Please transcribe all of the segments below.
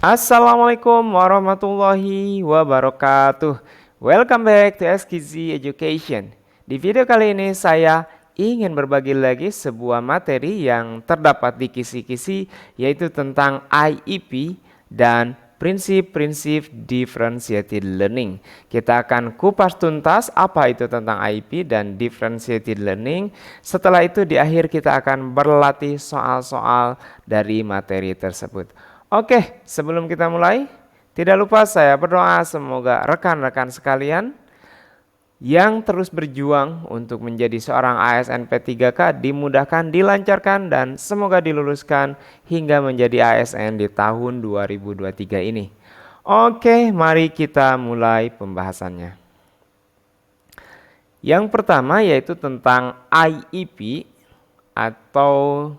Assalamualaikum warahmatullahi wabarakatuh. Welcome back to SKZ Education. Di video kali ini saya ingin berbagi lagi sebuah materi yang terdapat di kisi-kisi, yaitu tentang IEP dan prinsip-prinsip differentiated learning. Kita akan kupas tuntas apa itu tentang IEP dan differentiated learning. Setelah itu di akhir kita akan berlatih soal-soal dari materi tersebut. Oke, sebelum kita mulai, tidak lupa saya berdoa semoga rekan-rekan sekalian yang terus berjuang untuk menjadi seorang ASN P3K dimudahkan, dilancarkan, dan semoga diluluskan hingga menjadi ASN di tahun 2023 ini. Oke, mari kita mulai pembahasannya. Yang pertama yaitu tentang IEP atau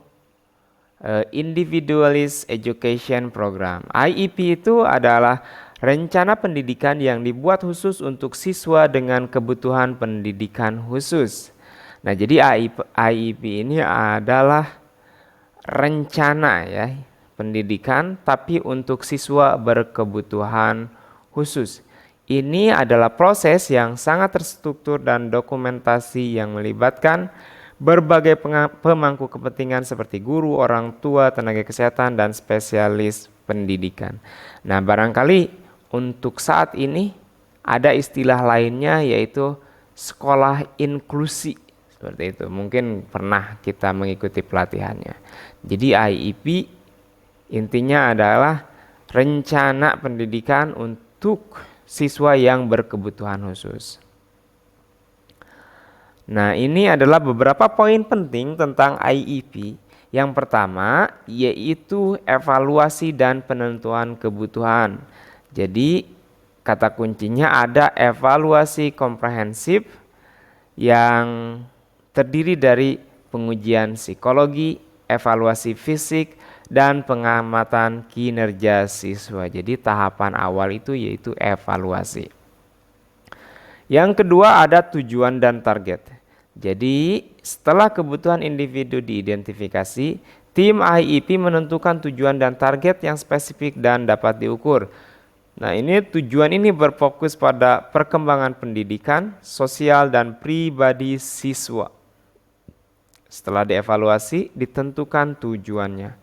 Individualist Education Program. IEP itu adalah rencana pendidikan yang dibuat khusus untuk siswa dengan kebutuhan pendidikan khusus. Nah, jadi IEP ini adalah rencana ya pendidikan tapi untuk siswa berkebutuhan khusus. Ini adalah proses yang sangat terstruktur dan dokumentasi yang melibatkan berbagai pemangku kepentingan seperti guru, orang tua, tenaga kesehatan, dan spesialis pendidikan. Nah, barangkali untuk saat ini ada istilah lainnya yaitu sekolah inklusi. Seperti itu, mungkin pernah kita mengikuti pelatihannya. Jadi IEP intinya adalah rencana pendidikan untuk siswa yang berkebutuhan khusus. Nah, ini adalah beberapa poin penting tentang IEP. Yang pertama yaitu evaluasi dan penentuan kebutuhan. Jadi kata kuncinya ada evaluasi komprehensif yang terdiri dari pengujian psikologi, evaluasi fisik, dan pengamatan kinerja siswa. Jadi tahapan awal itu yaitu evaluasi. Yang kedua ada tujuan dan target. Jadi setelah kebutuhan individu diidentifikasi, tim IEP menentukan tujuan dan target yang spesifik dan dapat diukur. Nah, ini tujuan ini berfokus pada perkembangan pendidikan, sosial, dan pribadi siswa. Setelah dievaluasi, ditentukan tujuannya.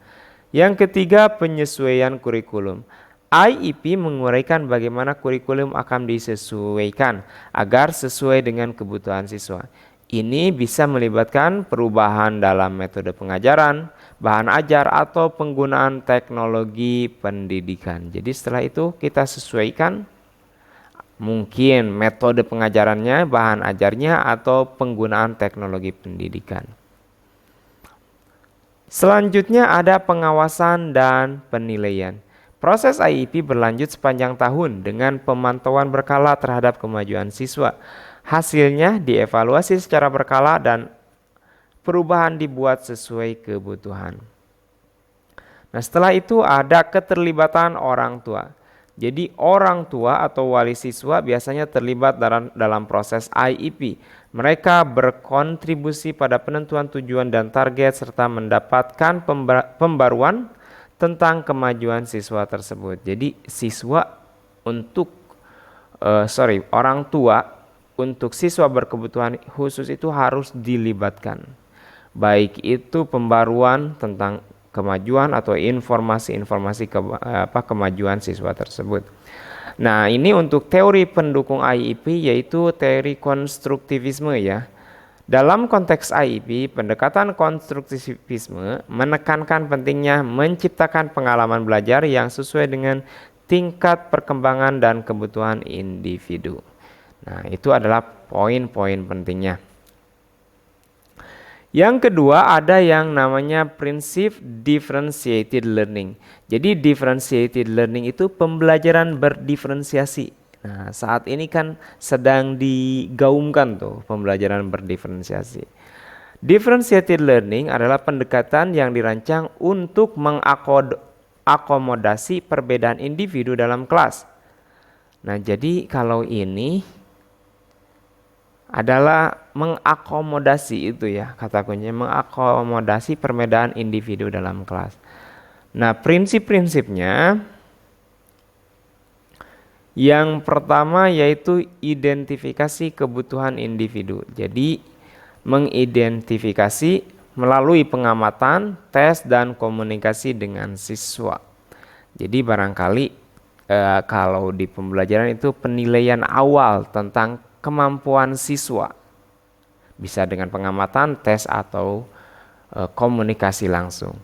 Yang ketiga, penyesuaian kurikulum. IEP menguraikan bagaimana kurikulum akan disesuaikan agar sesuai dengan kebutuhan siswa. Ini bisa melibatkan perubahan dalam metode pengajaran, bahan ajar, atau penggunaan teknologi pendidikan. Jadi setelah itu kita sesuaikan mungkin metode pengajarannya, bahan ajarnya, atau penggunaan teknologi pendidikan. Selanjutnya ada pengawasan dan penilaian. Proses IEP berlanjut sepanjang tahun dengan pemantauan berkala terhadap kemajuan siswa. Hasilnya dievaluasi secara berkala dan perubahan dibuat sesuai kebutuhan. Nah, setelah itu ada keterlibatan orang tua. Jadi orang tua atau wali siswa biasanya terlibat dalam proses IEP. Mereka berkontribusi pada penentuan tujuan dan target serta mendapatkan pembaruan tentang kemajuan siswa tersebut. Jadi orang tua untuk siswa berkebutuhan khusus itu harus dilibatkan. Baik itu pembaruan tentang kemajuan atau informasi-informasi kemajuan siswa tersebut. Nah, ini untuk teori pendukung IEP yaitu teori konstruktivisme ya. Dalam konteks IEP, pendekatan konstruktivisme menekankan pentingnya menciptakan pengalaman belajar yang sesuai dengan tingkat perkembangan dan kebutuhan individu. Nah, itu adalah poin-poin pentingnya. Yang kedua ada yang namanya prinsip differentiated learning. Jadi differentiated learning itu pembelajaran berdiferensiasi. Nah, saat ini kan sedang digaungkan tuh pembelajaran berdiferensiasi. Differentiated learning adalah pendekatan yang dirancang untuk mengakomodasi perbedaan individu dalam kelas. Nah, jadi kalau ini adalah mengakomodasi itu ya, kata kuncinya mengakomodasi perbedaan individu dalam kelas. Nah, prinsip-prinsipnya Yang pertama yaitu identifikasi kebutuhan individu. Jadi mengidentifikasi melalui pengamatan, tes, dan komunikasi dengan siswa. Jadi barangkali kalau di pembelajaran itu penilaian awal tentang kemampuan siswa. Bisa dengan pengamatan, tes, atau komunikasi langsung.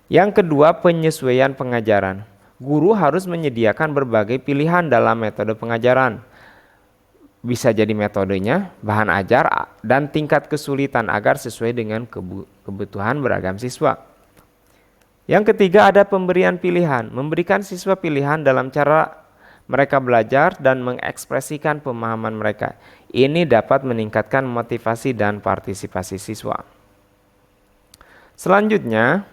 Yang kedua, penyesuaian pengajaran. Guru harus menyediakan berbagai pilihan dalam metode pengajaran. Bisa jadi metodenya, bahan ajar, dan tingkat kesulitan agar sesuai dengan kebutuhan beragam siswa. Yang ketiga, ada pemberian pilihan. Memberikan siswa pilihan dalam cara mereka belajar dan mengekspresikan pemahaman mereka. Ini dapat meningkatkan motivasi dan partisipasi siswa. Selanjutnya,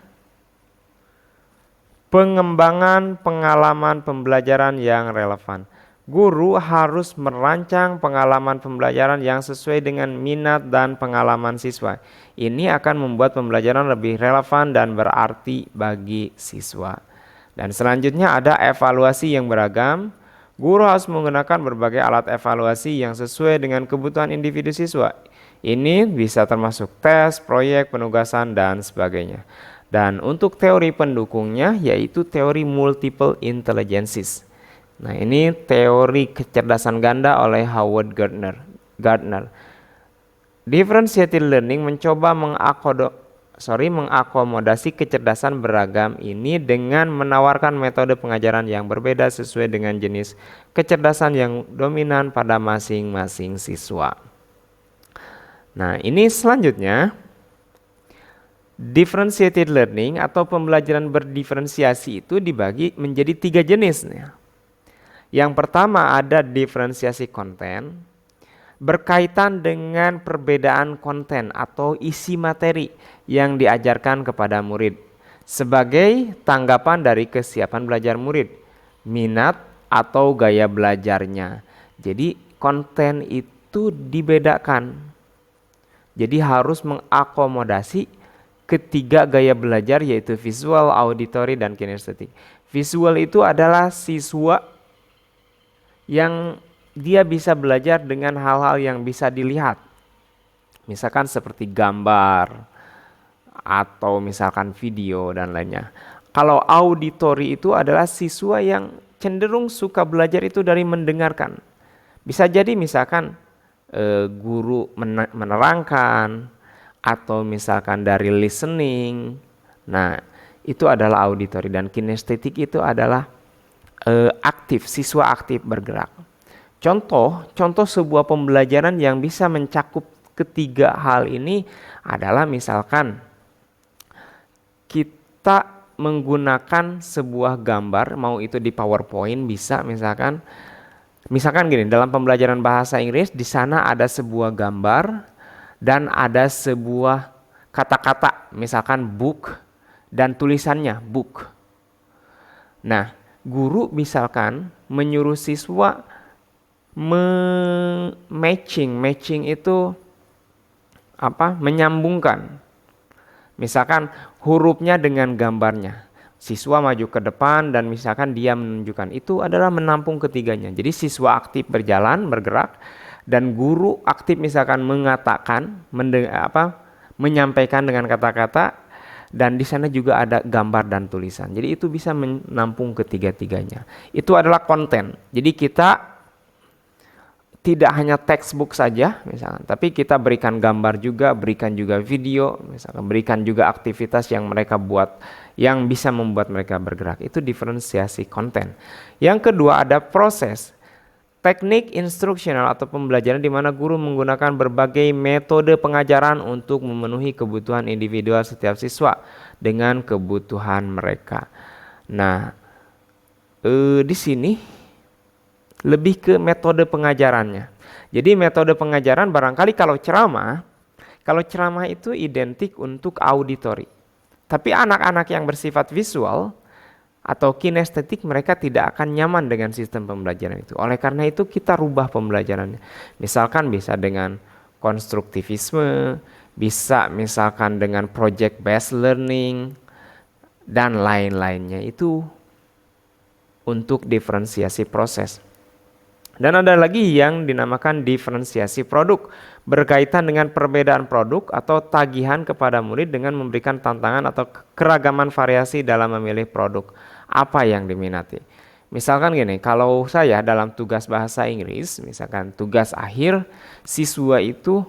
pengembangan pengalaman pembelajaran yang relevan. Guru harus merancang pengalaman pembelajaran yang sesuai dengan minat dan pengalaman siswa. Ini akan membuat pembelajaran lebih relevan dan berarti bagi siswa. Dan selanjutnya ada evaluasi yang beragam. Guru harus menggunakan berbagai alat evaluasi yang sesuai dengan kebutuhan individu siswa. Ini bisa termasuk tes, proyek, penugasan, dan sebagainya. Dan untuk teori pendukungnya yaitu teori multiple intelligences. Nah, ini teori kecerdasan ganda oleh Howard Gardner. Differentiated learning mencoba mengakomodasi kecerdasan beragam ini dengan menawarkan metode pengajaran yang berbeda sesuai dengan jenis kecerdasan yang dominan pada masing-masing siswa. Nah, ini selanjutnya. Differentiated learning atau pembelajaran berdiferensiasi itu dibagi menjadi 3 jenis. Yang pertama ada diferensiasi konten, berkaitan dengan perbedaan konten atau isi materi yang diajarkan kepada murid sebagai tanggapan dari kesiapan belajar murid, minat atau gaya belajarnya. Jadi konten itu dibedakan. Jadi harus mengakomodasi ketiga gaya belajar yaitu visual, auditory, dan kinestetik. Visual itu adalah siswa yang dia bisa belajar dengan hal-hal yang bisa dilihat. Misalkan seperti gambar atau misalkan video dan lainnya. Kalau auditory itu adalah siswa yang cenderung suka belajar itu dari mendengarkan. Bisa jadi misalkan guru menerangkan atau misalkan dari listening. Nah, itu adalah auditory, dan kinestetik itu adalah aktif, siswa aktif bergerak. Contoh sebuah pembelajaran yang bisa mencakup ketiga hal ini adalah misalkan kita menggunakan sebuah gambar, mau itu di PowerPoint bisa misalkan gini, dalam pembelajaran bahasa Inggris di sana ada sebuah gambar dan ada sebuah kata-kata, misalkan book, dan tulisannya book. Nah, guru misalkan menyuruh siswa matching itu apa? Menyambungkan. Misalkan hurufnya dengan gambarnya. Siswa maju ke depan dan misalkan dia menunjukkan, itu adalah menampung ketiganya. Jadi siswa aktif berjalan, bergerak, dan guru aktif misalkan mengatakan, menyampaikan dengan kata-kata, dan di sana juga ada gambar dan tulisan. Jadi itu bisa menampung ketiga-tiganya. Itu adalah konten. Jadi kita tidak hanya textbook saja misalkan, tapi kita berikan gambar juga, berikan juga video, misalkan berikan juga aktivitas yang mereka buat yang bisa membuat mereka bergerak. Itu diferensiasi konten. Yang kedua ada proses. Teknik instruksional atau pembelajaran di mana guru menggunakan berbagai metode pengajaran untuk memenuhi kebutuhan individual setiap siswa dengan kebutuhan mereka. Nah, di sini lebih ke metode pengajarannya. Jadi metode pengajaran barangkali kalau ceramah itu identik untuk auditory. Tapi anak-anak yang bersifat visual atau kinestetik mereka tidak akan nyaman dengan sistem pembelajaran itu. Oleh karena itu kita rubah pembelajarannya. Misalkan bisa dengan konstruktivisme, bisa misalkan dengan project based learning, dan lain-lainnya. Itu untuk diferensiasi proses. Dan ada lagi yang dinamakan diferensiasi produk, berkaitan dengan perbedaan produk atau tagihan kepada murid dengan memberikan tantangan atau keragaman variasi dalam memilih produk apa yang diminati. Misalkan gini, kalau saya dalam tugas bahasa Inggris, misalkan tugas akhir, siswa itu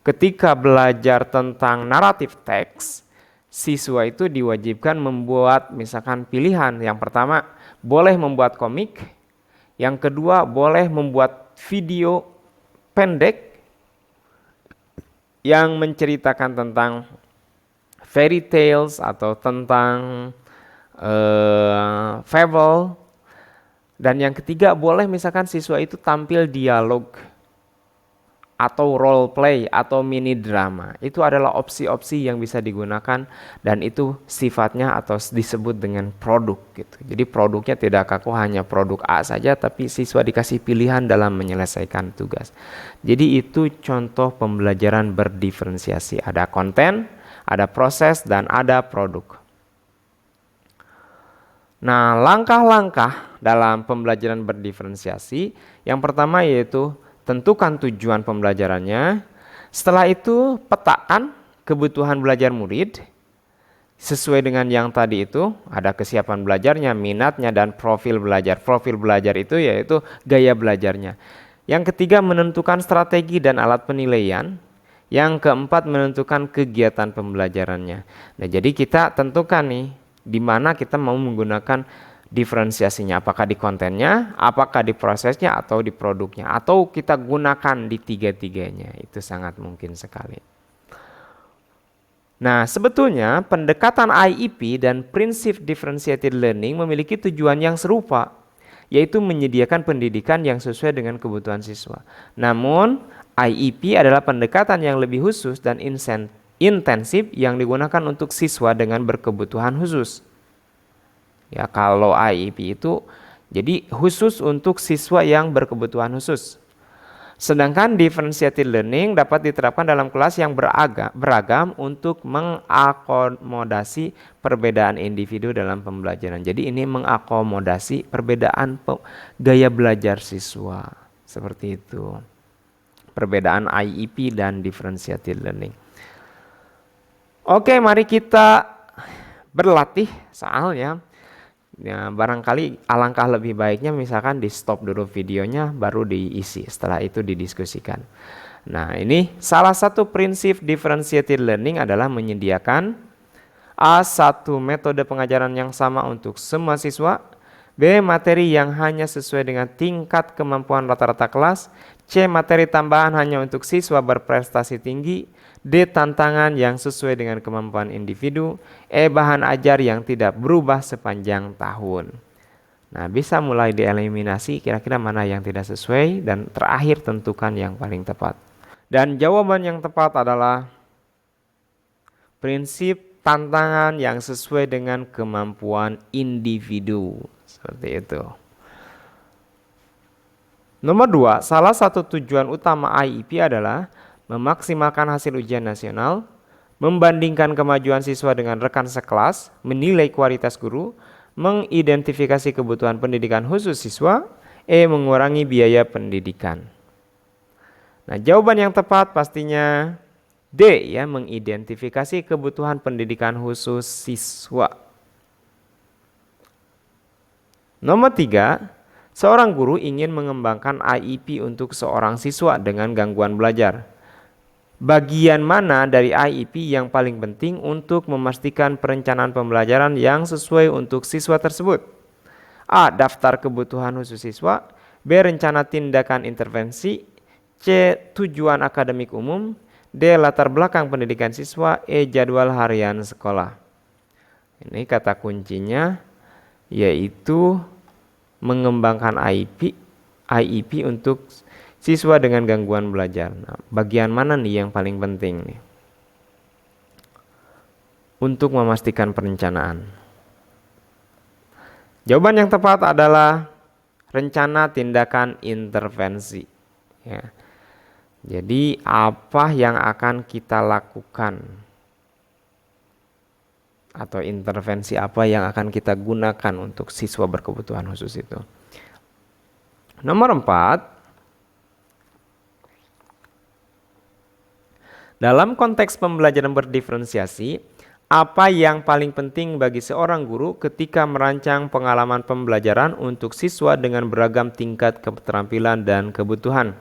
ketika belajar tentang naratif teks, siswa itu diwajibkan membuat misalkan pilihan. Yang pertama, boleh membuat komik. Yang kedua, boleh membuat video pendek yang menceritakan tentang fairy tales atau tentang fable. Dan yang ketiga, boleh misalkan siswa itu tampil dialog atau role play atau mini drama. Itu adalah opsi-opsi yang bisa digunakan dan itu sifatnya atau disebut dengan produk gitu. Jadi produknya tidak kaku hanya produk A saja, tapi siswa dikasih pilihan dalam menyelesaikan tugas. Jadi itu contoh pembelajaran berdiferensiasi. Ada konten, ada proses, dan ada produk. Nah, langkah-langkah dalam pembelajaran berdiferensiasi, yang pertama yaitu tentukan tujuan pembelajarannya. Setelah itu, petakan kebutuhan belajar murid sesuai dengan yang tadi itu. Ada kesiapan belajarnya, minatnya, dan profil belajar. Profil belajar itu yaitu gaya belajarnya. Yang ketiga, menentukan strategi dan alat penilaian. Yang keempat, menentukan kegiatan pembelajarannya. Nah, jadi kita tentukan nih di mana kita mau menggunakan diferensiasinya, apakah di kontennya, apakah di prosesnya, atau di produknya, atau kita gunakan di tiga-tiganya. Itu sangat mungkin sekali. Nah, sebetulnya pendekatan IEP dan prinsip differentiated learning memiliki tujuan yang serupa, yaitu menyediakan pendidikan yang sesuai dengan kebutuhan siswa. Namun, IEP adalah pendekatan yang lebih khusus dan intensif yang digunakan untuk siswa dengan berkebutuhan khusus. Ya, kalau IEP itu jadi khusus untuk siswa yang berkebutuhan khusus. Sedangkan differentiated learning dapat diterapkan dalam kelas yang beragam untuk mengakomodasi perbedaan individu dalam pembelajaran. Jadi ini mengakomodasi perbedaan gaya belajar siswa. Seperti itu. Perbedaan IEP dan differentiated learning. Oke, mari kita berlatih soalnya. Ya, barangkali alangkah lebih baiknya misalkan di stop dulu videonya baru diisi, setelah itu didiskusikan. Nah, ini salah satu prinsip differentiated learning adalah menyediakan A. Satu metode pengajaran yang sama untuk semua siswa, B. Materi yang hanya sesuai dengan tingkat kemampuan rata-rata kelas, C. Materi tambahan hanya untuk siswa berprestasi tinggi, D. Tantangan yang sesuai dengan kemampuan individu, E. Bahan ajar yang tidak berubah sepanjang tahun. Nah, bisa mulai dieliminasi kira-kira mana yang tidak sesuai dan terakhir tentukan yang paling tepat. Dan jawaban yang tepat adalah prinsip tantangan yang sesuai dengan kemampuan individu. Seperti itu. Nomor 2, salah satu tujuan utama IEP adalah memaksimalkan hasil ujian nasional, membandingkan kemajuan siswa dengan rekan sekelas, menilai kualitas guru, mengidentifikasi kebutuhan pendidikan khusus siswa, E. Mengurangi biaya pendidikan. Nah, jawaban yang tepat pastinya D, ya, mengidentifikasi kebutuhan pendidikan khusus siswa. Nomor 3, seorang guru ingin mengembangkan IEP untuk seorang siswa dengan gangguan belajar. Bagian mana dari IEP yang paling penting untuk memastikan perencanaan pembelajaran yang sesuai untuk siswa tersebut? A. Daftar kebutuhan khusus siswa, B. Rencana tindakan intervensi, C. Tujuan akademik umum, D. Latar belakang pendidikan siswa, E. Jadwal harian sekolah. Ini kata kuncinya yaitu mengembangkan IEP untuk siswa dengan gangguan belajar. Nah, bagian mana nih yang paling penting nih untuk memastikan perencanaan? Jawaban yang tepat adalah rencana tindakan intervensi. Ya. Jadi apa yang akan kita lakukan atau intervensi apa yang akan kita gunakan untuk siswa berkebutuhan khusus itu? Nomor 4, dalam konteks pembelajaran berdiferensiasi, apa yang paling penting bagi seorang guru ketika merancang pengalaman pembelajaran untuk siswa dengan beragam tingkat keterampilan dan kebutuhan?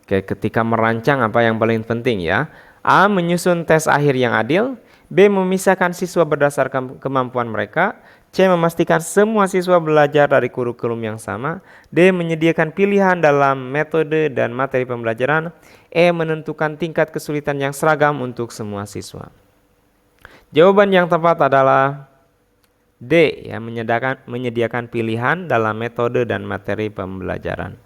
Oke, ketika merancang apa yang paling penting ya? A. Menyusun tes akhir yang adil. B. Memisahkan siswa berdasarkan kemampuan mereka. C. Memastikan semua siswa belajar dari kurikulum yang sama. D. Menyediakan pilihan dalam metode dan materi pembelajaran. E. Menentukan tingkat kesulitan yang seragam untuk semua siswa. Jawaban yang tepat adalah D. Ya, menyediakan pilihan dalam metode dan materi pembelajaran.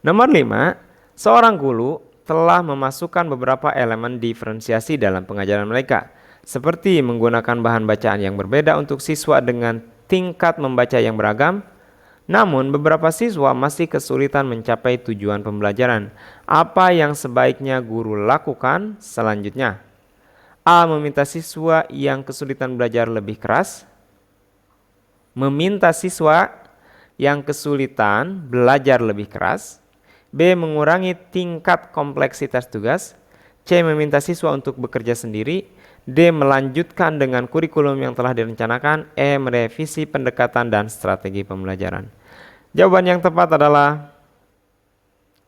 Nomor 5, seorang guru telah memasukkan beberapa elemen diferensiasi dalam pengajaran mereka, seperti menggunakan bahan bacaan yang berbeda untuk siswa dengan tingkat membaca yang beragam. Namun, beberapa siswa masih kesulitan mencapai tujuan pembelajaran. Apa yang sebaiknya guru lakukan selanjutnya? A. Meminta siswa yang kesulitan belajar lebih keras. Meminta siswa yang kesulitan belajar lebih keras. B. Mengurangi tingkat kompleksitas tugas. C. Meminta siswa untuk bekerja sendiri. D. Melanjutkan dengan kurikulum yang telah direncanakan. E. Merevisi pendekatan dan strategi pembelajaran. Jawaban yang tepat adalah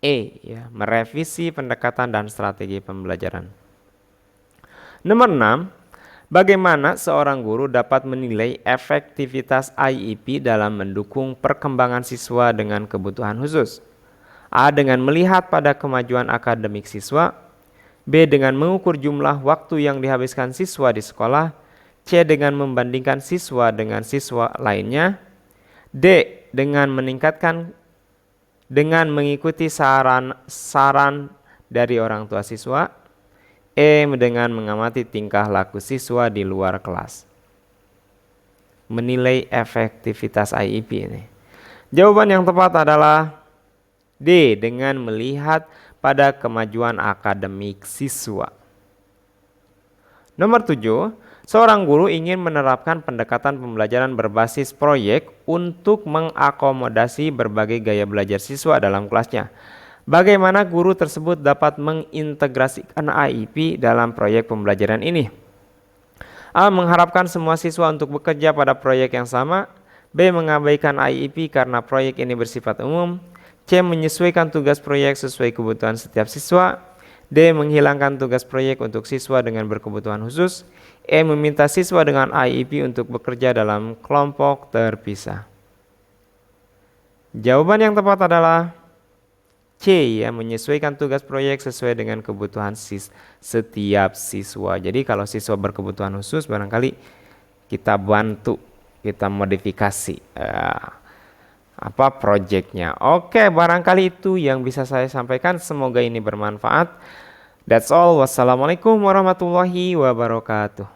E. Ya, merevisi pendekatan dan strategi pembelajaran. Nomor 6. Bagaimana seorang guru dapat menilai efektivitas IEP dalam mendukung perkembangan siswa dengan kebutuhan khusus? A. Dengan melihat pada kemajuan akademik siswa. B. Dengan mengukur jumlah waktu yang dihabiskan siswa di sekolah. C. Dengan membandingkan siswa dengan siswa lainnya. D. Dengan mengikuti saran dari orang tua siswa. E. Dengan mengamati tingkah laku siswa di luar kelas. Menilai efektivitas IEP ini. Jawaban yang tepat adalah D. Dengan melihat pada kemajuan akademik siswa. Nomor 7, seorang guru ingin menerapkan pendekatan pembelajaran berbasis proyek untuk mengakomodasi berbagai gaya belajar siswa dalam kelasnya. Bagaimana guru tersebut dapat mengintegrasikan IEP dalam proyek pembelajaran ini? A. Mengharapkan semua siswa untuk bekerja pada proyek yang sama. B. Mengabaikan IEP karena proyek ini bersifat umum. C. Menyesuaikan tugas proyek sesuai kebutuhan setiap siswa. D. Menghilangkan tugas proyek untuk siswa dengan berkebutuhan khusus. E. Meminta siswa dengan IEP untuk bekerja dalam kelompok terpisah. Jawaban yang tepat adalah C. Ya, menyesuaikan tugas proyek sesuai dengan kebutuhan setiap siswa. Jadi kalau siswa berkebutuhan khusus barangkali kita bantu, kita modifikasi proyeknya. Oke, barangkali itu yang bisa saya sampaikan. Semoga ini bermanfaat. That's all. Wassalamualaikum warahmatullahi wabarakatuh.